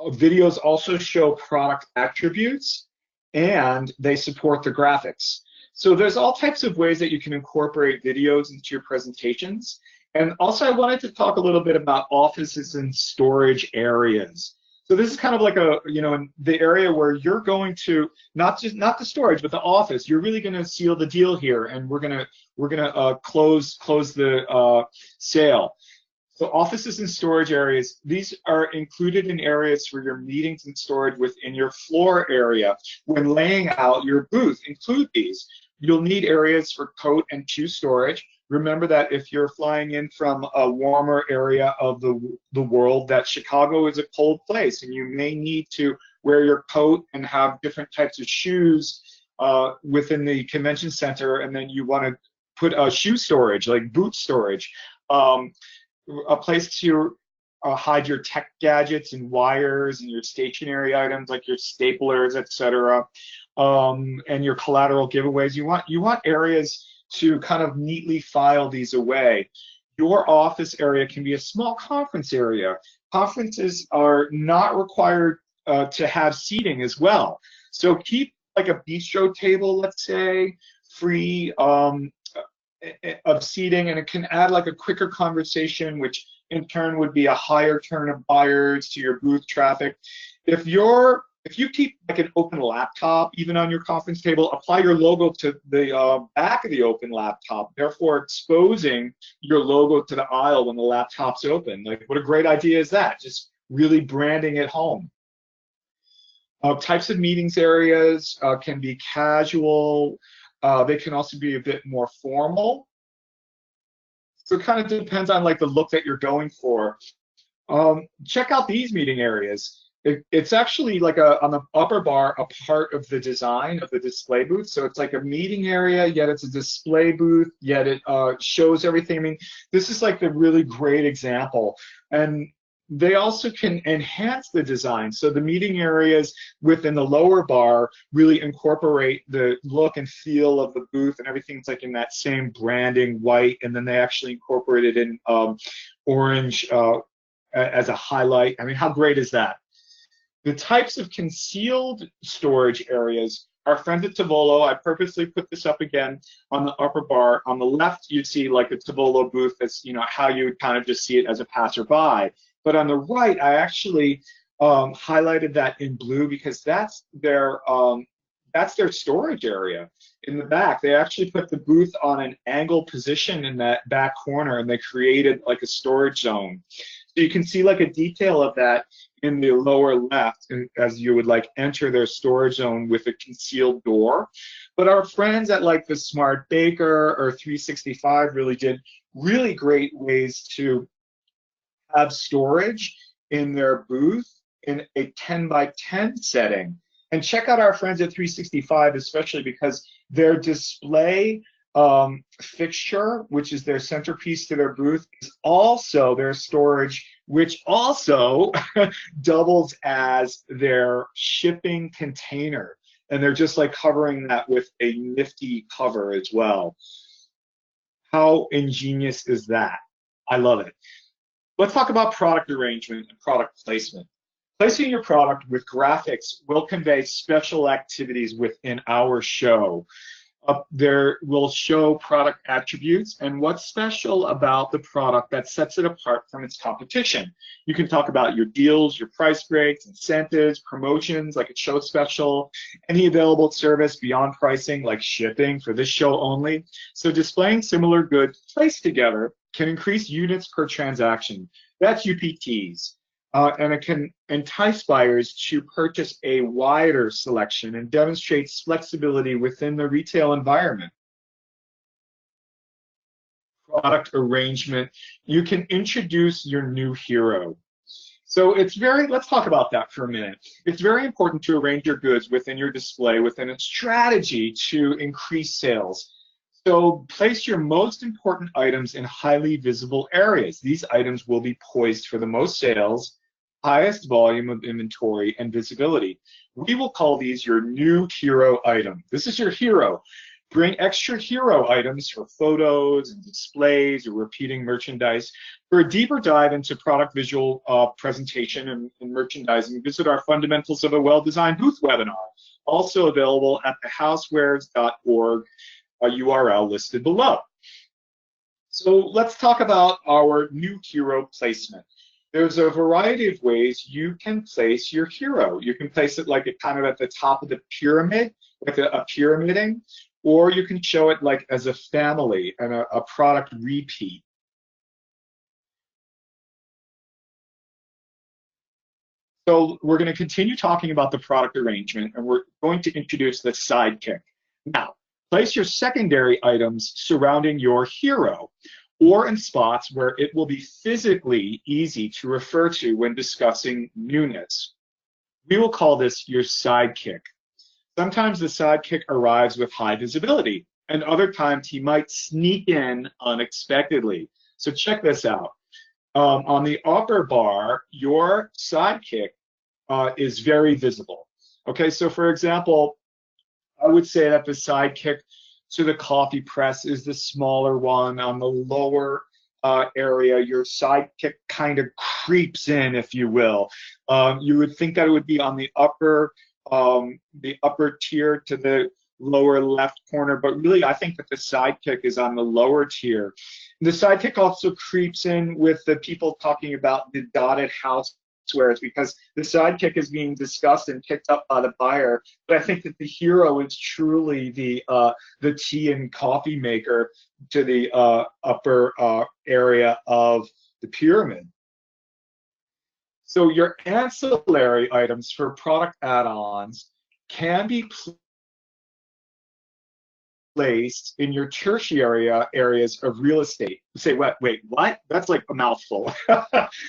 Videos also show product attributes and they support the graphics. So there's all types of ways that you can incorporate videos into your presentations. And also I wanted to talk a little bit about offices and storage areas. So this is kind of like the area where you're going to, not the storage, but the office. You're really going to seal the deal here, and we're gonna close the sale. So offices and storage areas, these are included in areas for your meetings and storage within your floor area. When laying out your booth, include these. You'll need areas for coat and shoe storage. Remember that if you're flying in from a warmer area of the world, that Chicago is a cold place, and you may need to wear your coat and have different types of shoes within the convention center, and then you want to put a shoe storage, like boot storage. A place to hide your tech gadgets and wires and your stationary items like your staplers, etc., and your collateral giveaways. You want areas to kind of neatly file these away. Your office area can be a small conference area. Conferences are not required to have seating as well. So keep like a bistro table, let's say, free of seating, and it can add like a quicker conversation, which in turn would be a higher turn of buyers to your booth traffic. If you keep like an open laptop even on your conference table, apply your logo to the back of the open laptop, therefore exposing your logo to the aisle when the laptop's open. Like, what a great idea is that? Just really branding it home. Types of meetings areas can be casual. They can also be a bit more formal. So it kind of depends on like the look that you're going for. Check out these meeting areas. It's actually like on the upper bar, a part of the design of the display booth. So it's like a meeting area, yet it's a display booth, yet it shows everything. I mean, this is like the really great example. And they also can enhance the design. So the meeting areas within the lower bar really incorporate the look and feel of the booth, and everything's like in that same branding white, and then they actually incorporate it in orange as a highlight. I mean, how great is that? The types of concealed storage areas, our friends at Tivolo, I purposely put this up again on the upper bar. On the left, you see like a Tivolo booth. That's how you would kind of just see it as a passerby. But on the right, I actually highlighted that in blue because that's their storage area. In the back, they actually put the booth on an angle position in that back corner, and they created like a storage zone. So you can see like a detail of that in the lower left as you would like enter their storage zone with a concealed door. But our friends at like the Smart Baker or 365 really did really great ways to have storage in their booth in a 10 by 10 setting. And check out our friends at 365, especially because their display fixture, which is their centerpiece to their booth, is also their storage, which also doubles as their shipping container. And they're just like covering that with a nifty cover as well. How ingenious is that? I love it. Let's talk about product arrangement and product placement. Placing your product with graphics will convey special activities within our show. There will show product attributes and what's special about the product that sets it apart from its competition. You can talk about your deals, your price breaks, incentives, promotions like a show special, any available service beyond pricing like shipping for this show only. So displaying similar goods placed together can increase units per transaction. That's UPTs. And it can entice buyers to purchase a wider selection and demonstrates flexibility within the retail environment. Product arrangement. You can introduce your new hero. So let's talk about that for a minute. It's very important to arrange your goods within your display within a strategy to increase sales. So place your most important items in highly visible areas. These items will be poised for the most sales, highest volume of inventory, and visibility. We will call these your new hero item. This is your hero. Bring extra hero items for photos and displays or repeating merchandise. For a deeper dive into product visual presentation and merchandising, visit our Fundamentals of a Well-Designed Booth webinar, also available at thehousewares.org, a URL listed below. So let's talk about our new hero placement. There's a variety of ways you can place your hero. You can place it like kind of at the top of the pyramid, like a pyramiding, or you can show it like as a family and a product repeat. So we're going to continue talking about the product arrangement, and we're going to introduce the sidekick. Now, place your secondary items surrounding your hero, or in spots where it will be physically easy to refer to when discussing newness. We will call this your sidekick. Sometimes the sidekick arrives with high visibility, and other times he might sneak in unexpectedly. So check this out. On the upper bar, your sidekick is very visible. Okay, so for example, I would say that the sidekick to the coffee press is the smaller one. On the lower area, your sidekick kind of creeps in, if you will. You would think that it would be on the upper tier to the lower left corner, but really I think that the sidekick is on the lower tier. The sidekick also creeps in with the people talking about the dotted housewares, because the sidekick is being discussed and picked up by the buyer. But I think that the hero is truly the tea and coffee maker to the upper area of the pyramid. So your ancillary items for product add-ons can be placed in your tertiary areas of real estate. You say, wait, what? That's like a mouthful.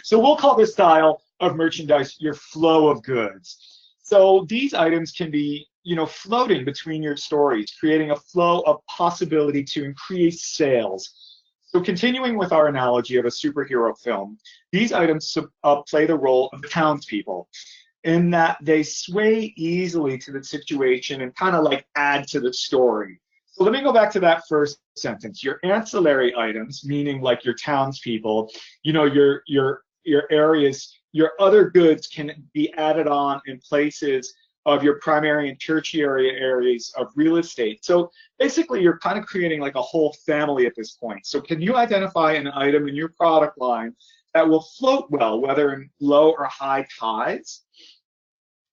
So we'll call this style of merchandise your flow of goods. So these items can be, floating between your stories, creating a flow of possibility to increase sales. So continuing with our analogy of a superhero film, these items play the role of the townspeople, in that they sway easily to the situation and kind of like add to the story. So let me go back to that first sentence. Your ancillary items, meaning like your townspeople, your areas, your other goods can be added on in places of your primary and tertiary areas of real estate. So basically, you're kind of creating like a whole family at this point. So can you identify an item in your product line that will float well, whether in low or high tides?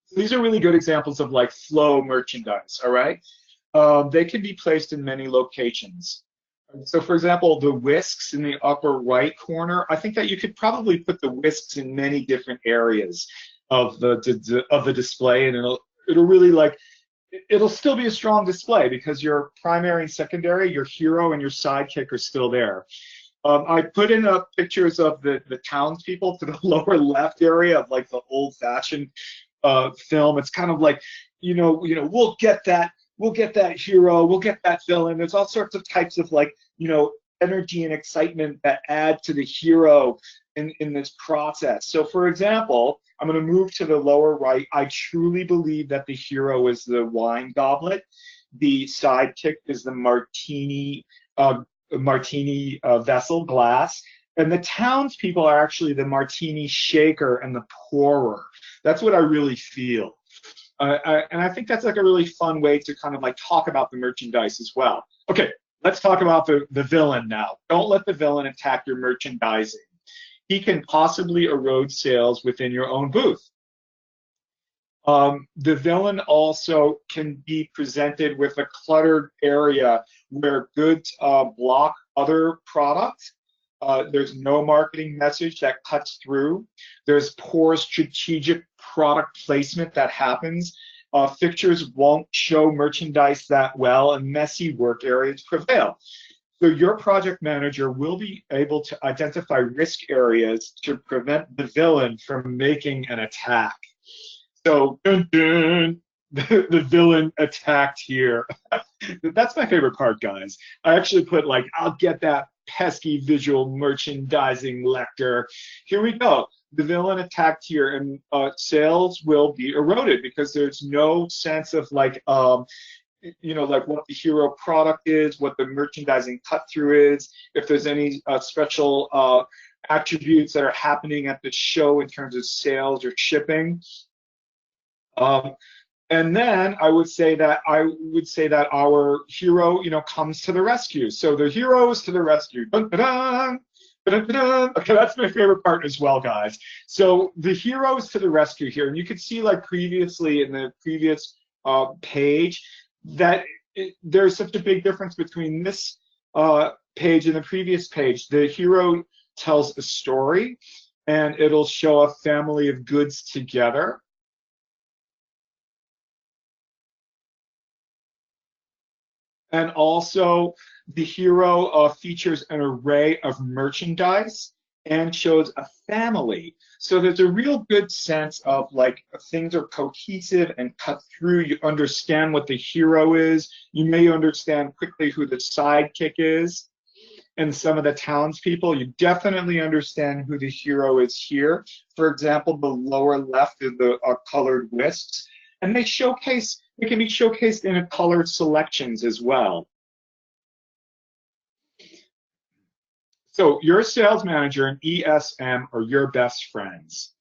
So these are really good examples of like flow merchandise, all right? They can be placed in many locations. So for example, the whisks in the upper right corner, I think that you could probably put the whisks in many different areas of the display, and it'll really it'll still be a strong display because your primary and secondary, your hero and your sidekick are still there. I put in pictures of the townspeople to the lower left area of like the old-fashioned film. It's kind of like, we'll get that hero, we'll get that villain. There's all sorts of types of energy and excitement that add to the hero in this process. So for example, I'm going to move to the lower right. I truly believe that the hero is the wine goblet. The sidekick is the martini vessel glass. And the townspeople are actually the martini shaker and the pourer. That's what I really feel. And I think that's like a really fun way to kind of like talk about the merchandise as well. Okay, let's talk about the villain now. Don't let the villain attack your merchandising. He can possibly erode sales within your own booth. The villain also can be presented with a cluttered area where goods block other products. There's no marketing message that cuts through. There's poor strategic product placement that happens. Fixtures won't show merchandise that well, and messy work areas prevail. So your project manager will be able to identify risk areas to prevent the villain from making an attack. So, dun, dun, the villain attacked here. That's my favorite part, guys. I actually put like, I'll get that pesky visual merchandising lector. Here we go. The villain attacked here, and sales will be eroded because there's no sense of like, like what the hero product is, what the merchandising cut through is, if there's any special attributes that are happening at the show in terms of sales or shipping. And then I would say that our hero, comes to the rescue. So the hero is to the rescue. Dun, dun, dun, dun, dun, dun. Okay, that's my favorite part as well, guys. So the hero is to the rescue here, and you could see like previously in the previous page that there's such a big difference between this page and the previous page. The hero tells a story, and it'll show a family of goods together. And also, the hero features an array of merchandise and shows a family. So there's a real good sense of like things are cohesive and cut through. You understand what the hero is. You may understand quickly who the sidekick is and some of the townspeople. You definitely understand who the hero is here. For example, the lower left is the colored whisks. And they can be showcased in colored selections as well. So your sales manager and ESM are your best friends.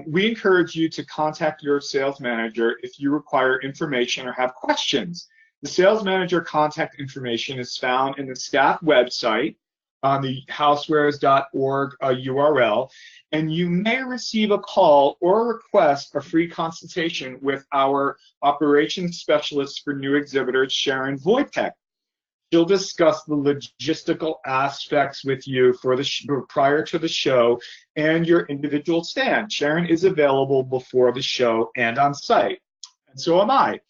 We encourage you to contact your sales manager if you require information or have questions. The sales manager contact information is found in the staff website on the housewares.org URL, and you may receive a call or request a free consultation with our operations specialist for new exhibitors, Sharon Wojtek. She'll discuss the logistical aspects with you prior to the show and your individual stand. Sharon is available before the show and on site, and so am I.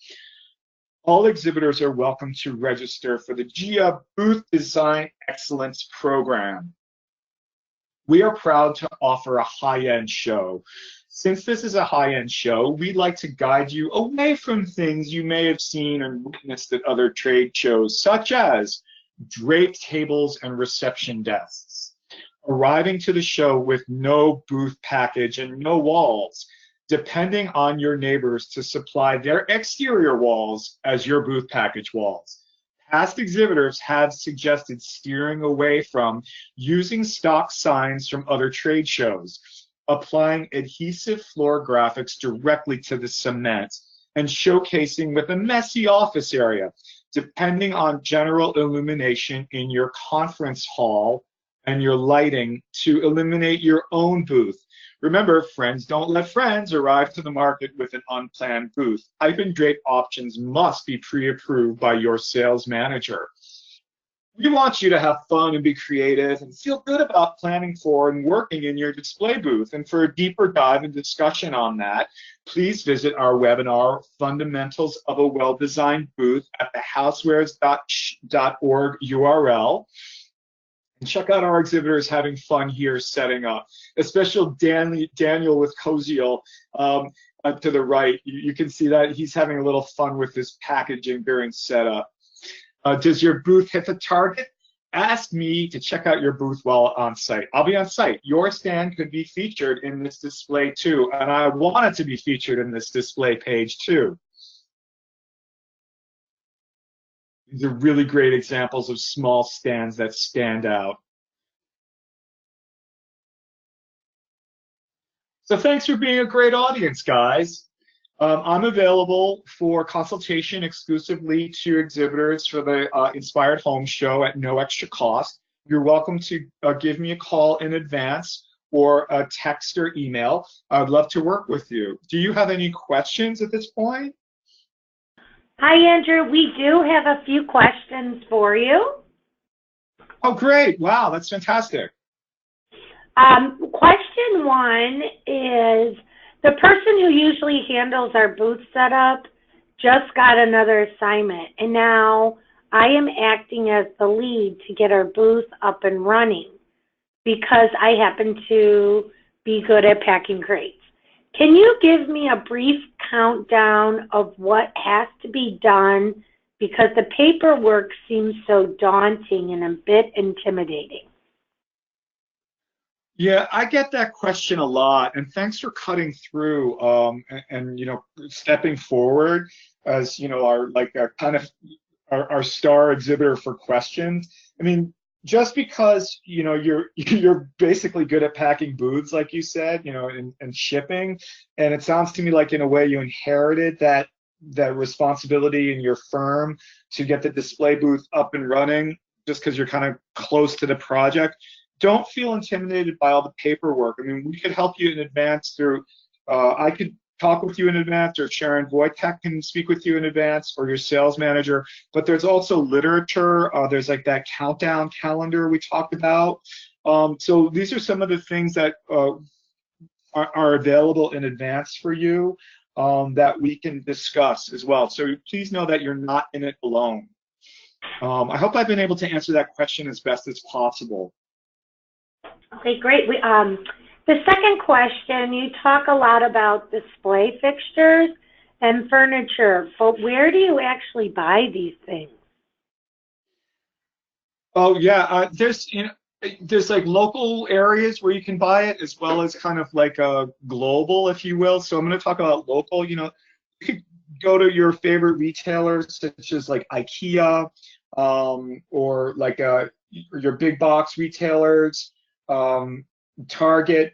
All exhibitors are welcome to register for the GIA Booth Design Excellence Program. We are proud to offer a high-end show. Since this is a high-end show, we'd like to guide you away from things you may have seen and witnessed at other trade shows, such as draped tables and reception desks, arriving to the show with no booth package and no walls, depending on your neighbors to supply their exterior walls as your booth package walls. Past exhibitors have suggested steering away from using stock signs from other trade shows, applying adhesive floor graphics directly to the cement, and showcasing with a messy office area, depending on general illumination in your conference hall and your lighting to eliminate your own booth. Remember, friends don't let friends arrive to the market with an unplanned booth. Type and drape options must be pre-approved by your sales manager. We want you to have fun and be creative and feel good about planning for and working in your display booth. And for a deeper dive and discussion on that, please visit our webinar, Fundamentals of a Well-Designed Booth, at the housewares.org URL. And check out our exhibitors having fun here setting up. A special Daniel with Koziel to the right. You can see that he's having a little fun with this packaging during setup. Does your booth hit the target? Ask me to check out your booth while on site. I'll be on site. Your stand could be featured in this display too, and I want it to be featured in this display page too. These are really great examples of small stands that stand out. So thanks for being a great audience, guys. I'm available for consultation exclusively to exhibitors for the Inspired Home Show at no extra cost. You're welcome to give me a call in advance or a text or email. I'd love to work with you. Do you have any questions at this point? Hi, Andrew. We do have a few questions for you. Oh, great. Wow, that's fantastic. Question one is, the person who usually handles our booth setup just got another assignment, and now I am acting as the lead to get our booth up and running because I happen to be good at packing crates. Can you give me a brief countdown of what has to be done because the paperwork seems so daunting and a bit intimidating? Yeah, I get that question a lot, and thanks for cutting through and stepping forward as our like our kind of our star exhibitor for questions. I mean, just because you're basically good at packing booths, like you said, and shipping, and it sounds to me like in a way you inherited that responsibility in your firm to get the display booth up and running, just because you're kind of close to the project. Don't feel intimidated by all the paperwork. I mean, we could help you in advance through, I could talk with you in advance, or Sharon Wojtek can speak with you in advance, or your sales manager. But there's also literature. There's like that countdown calendar we talked about. So these are some of the things that are available in advance for you that we can discuss as well. So please know that you're not in it alone. I hope I've been able to answer that question as best as possible. Okay, great. The second question, you talk a lot about display fixtures and furniture, but where do you actually buy these things? Oh yeah, there's like local areas where you can buy it, as well as kind of like a global, if you will. So I'm going to talk about local. You could go to your favorite retailers, such as like IKEA, or like your big box retailers, Target,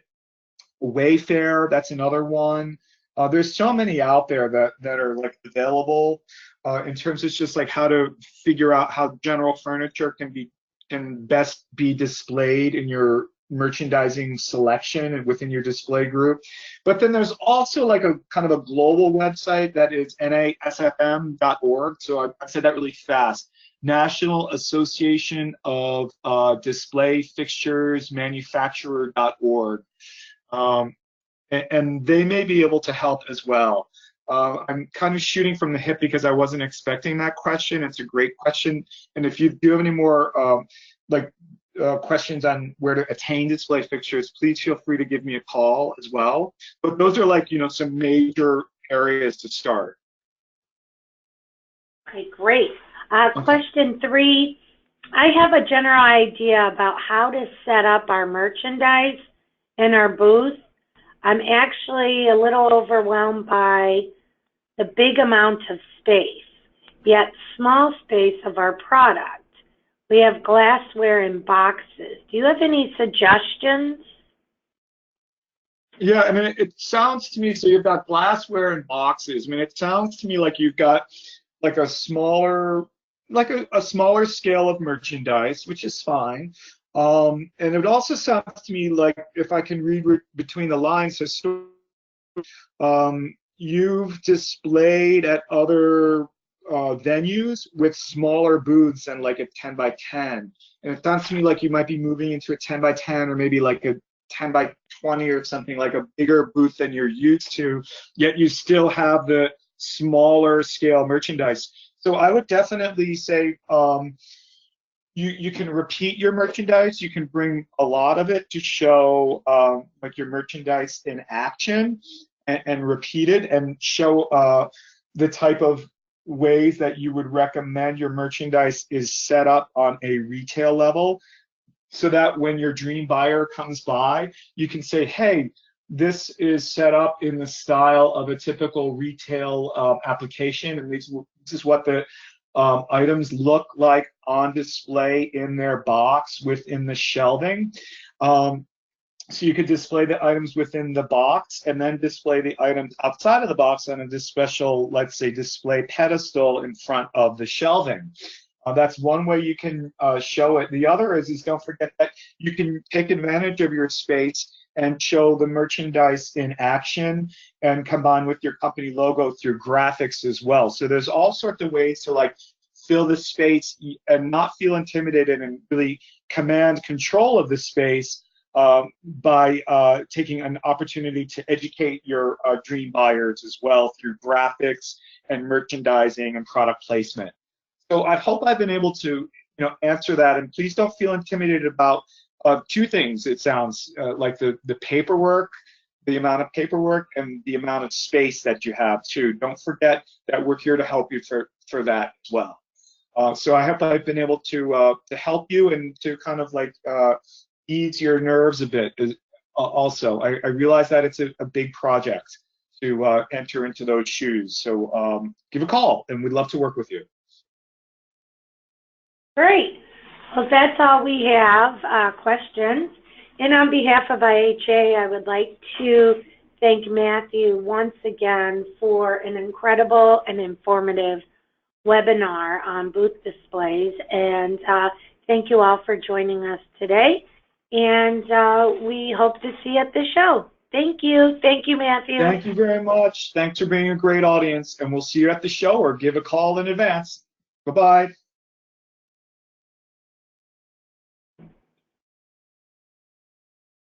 Wayfair. That's another one. There's so many out there that are like available in terms of just like how to figure out how general furniture can best be displayed in your merchandising selection and within your display group. But then there's also like a kind of a global website that is nasfm.org. So I said that really fast. National Association of Display Fixtures Manufacturer.org. And they may be able to help as well. I'm kind of shooting from the hip because I wasn't expecting that question. It's a great question. And if you do have any more questions on where to attain display fixtures, please feel free to give me a call as well. But those are like, some major areas to start. Okay, great. Question 3, I have a general idea about how to set up our merchandise in our booth. I'm actually a little overwhelmed by the big amount of space, yet small space of our product. We have glassware in boxes. Do you have any suggestions? Yeah, I mean, it sounds to me, so you've got glassware in boxes. I mean, it sounds to me like you've got like a smaller scale of merchandise, which is fine. And it also sounds to me like, if I can read between the lines, you've displayed at other venues with smaller booths than like a 10 by 10. And it sounds to me like you might be moving into a 10 by 10, or maybe like a 10 by 20 or something, like a bigger booth than you're used to, yet you still have the smaller scale merchandise. So I would definitely say you can repeat your merchandise. You can bring a lot of it to show like your merchandise in action, and repeat it and show the type of ways that you would recommend your merchandise is set up on a retail level, so that when your dream buyer comes by, you can say, hey, this is set up in the style of a typical retail application, and this is what the items look like on display in their box within the shelving. So you could display the items within the box and then display the items outside of the box on a special, let's say, display pedestal in front of the shelving. That's one way you can show it. The other is don't forget that you can take advantage of your space and show the merchandise in action and combine with your company logo through graphics as well. So there's all sorts of ways to like fill the space and not feel intimidated, and really command control of the space by taking an opportunity to educate your dream buyers as well through graphics and merchandising and product placement. So I hope I've been able to, answer that. And please don't feel intimidated about two things. It sounds like the paperwork, the amount of paperwork, and the amount of space that you have too. Don't forget that we're here to help you for that as well. So I hope I've been able to help you and to kind of like ease your nerves a bit. Also, I realize that it's a big project to enter into those shoes. So give a call, and we'd love to work with you. Great. Well, that's all we have, questions. And on behalf of IHA, I would like to thank Matthew once again for an incredible and informative webinar on booth displays. And thank you all for joining us today. And we hope to see you at the show. Thank you. Thank you, Matthew. Thank you very much. Thanks for being a great audience. And we'll see you at the show, or give a call in advance. Bye-bye.